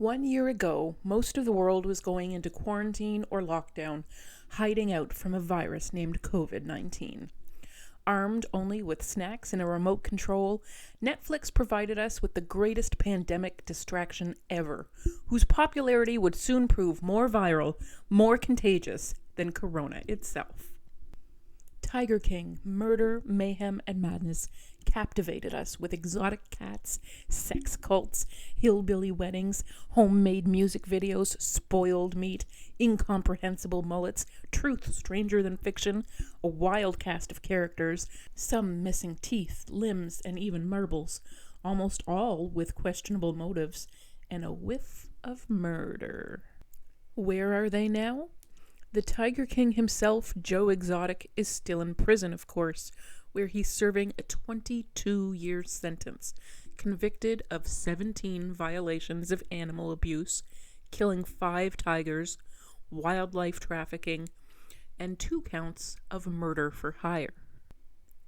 1 year ago, most of the world was going into quarantine or lockdown, hiding out from a virus named COVID-19. Armed only with snacks and a remote control, Netflix provided us with the greatest pandemic distraction ever, whose popularity would soon prove more viral, more contagious than Corona itself. Tiger King, Murder, Mayhem, and Madness captivated us with exotic cats, sex cults, hillbilly weddings, homemade music videos, spoiled meat, incomprehensible mullets, truth stranger than fiction, a wild cast of characters, some missing teeth, limbs, and even marbles, almost all with questionable motives, and a whiff of murder. Where are they now? The Tiger King himself, Joe Exotic, is still in prison, of course, where he's serving a 22-year sentence, convicted of 17 violations of animal abuse, killing 5 tigers, wildlife trafficking, and 2 counts of murder for hire.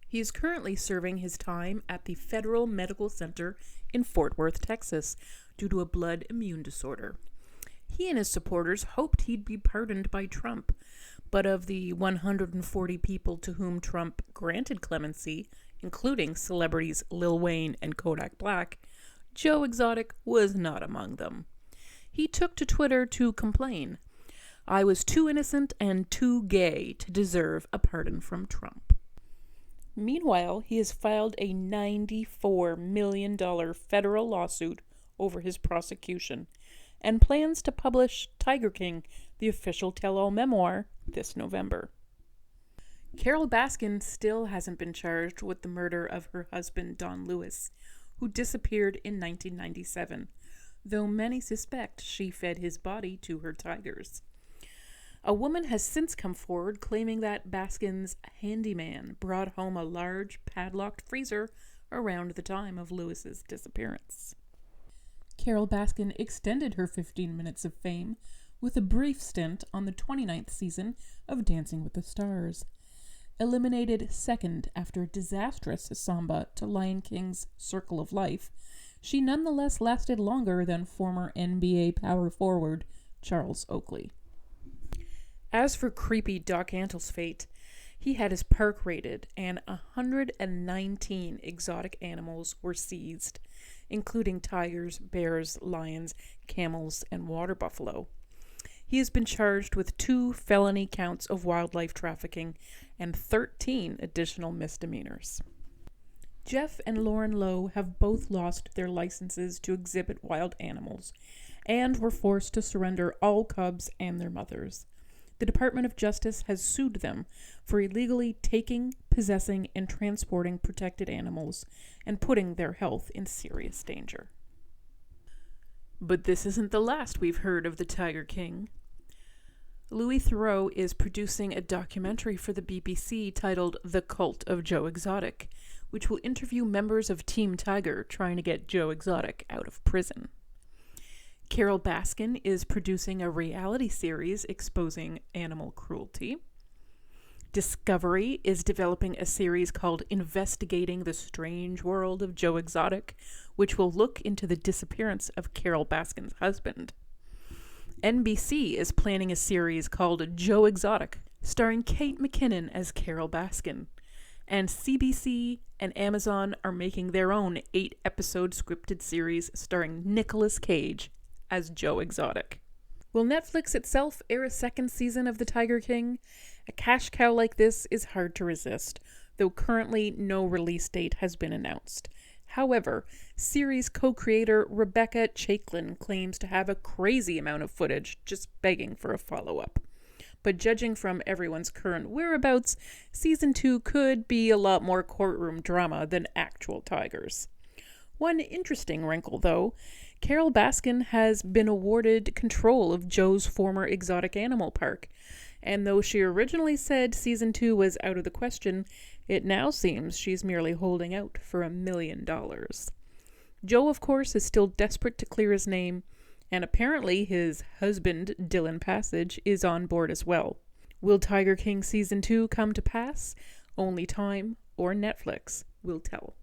He is currently serving his time at the Federal Medical Center in Fort Worth, Texas, due to a blood immune disorder. He and his supporters hoped he'd be pardoned by Trump, but of the 140 people to whom Trump granted clemency, including celebrities Lil Wayne and Kodak Black, Joe Exotic was not among them. He took to Twitter to complain, "I was too innocent and too gay to deserve a pardon from Trump." Meanwhile, he has filed a $94 million federal lawsuit over his prosecution, and plans to publish Tiger King, the official tell-all memoir, this November. Carole Baskin still hasn't been charged with the murder of her husband, Don Lewis, who disappeared in 1997, though many suspect she fed his body to her tigers. A woman has since come forward claiming that Baskin's handyman brought home a large padlocked freezer around the time of Lewis's disappearance. Carole Baskin extended her 15 minutes of fame with a brief stint on the 29th season of Dancing with the Stars. Eliminated second after a disastrous samba to Lion King's Circle of Life, she nonetheless lasted longer than former NBA power forward Charles Oakley. As for creepy Doc Antle's fate, he had his park raided and 119 exotic animals were seized, including tigers, bears, lions, camels, and water buffalo. He has been charged with 2 felony counts of wildlife trafficking and 13 additional misdemeanors. Jeff and Lauren Lowe have both lost their licenses to exhibit wild animals and were forced to surrender all cubs and their mothers. The Department of Justice has sued them for illegally taking, possessing, and transporting protected animals and putting their health in serious danger. But this isn't the last we've heard of the Tiger King. Theroux is producing a documentary for the BBC titled The Cult of Joe Exotic, which will interview members of Team Tiger trying to get Joe Exotic out of prison. Carole Baskin is producing a reality series exposing animal cruelty. Discovery is developing a series called Investigating the Strange World of Joe Exotic, which will look into the disappearance of Carole Baskin's husband. NBC is planning a series called Joe Exotic, starring Kate McKinnon as Carole Baskin. And CBC and Amazon are making their own 8-episode scripted series starring Nicolas Cage as Joe Exotic. Will Netflix itself air a second season of The Tiger King? A cash cow like this is hard to resist, though currently no release date has been announced. However, series co-creator Rebecca Chaiklin claims to have a crazy amount of footage just begging for a follow-up. But judging from everyone's current whereabouts, season 2 could be a lot more courtroom drama than actual tigers. One interesting wrinkle, though, Carole Baskin has been awarded control of Joe's former exotic animal park, and though she originally said season 2 was out of the question, it now seems she's merely holding out for $1 million. Joe, of course, is still desperate to clear his name, and apparently his husband, Dylan Passage, is on board as well. Will Tiger King season 2 come to pass? Only time or Netflix will tell.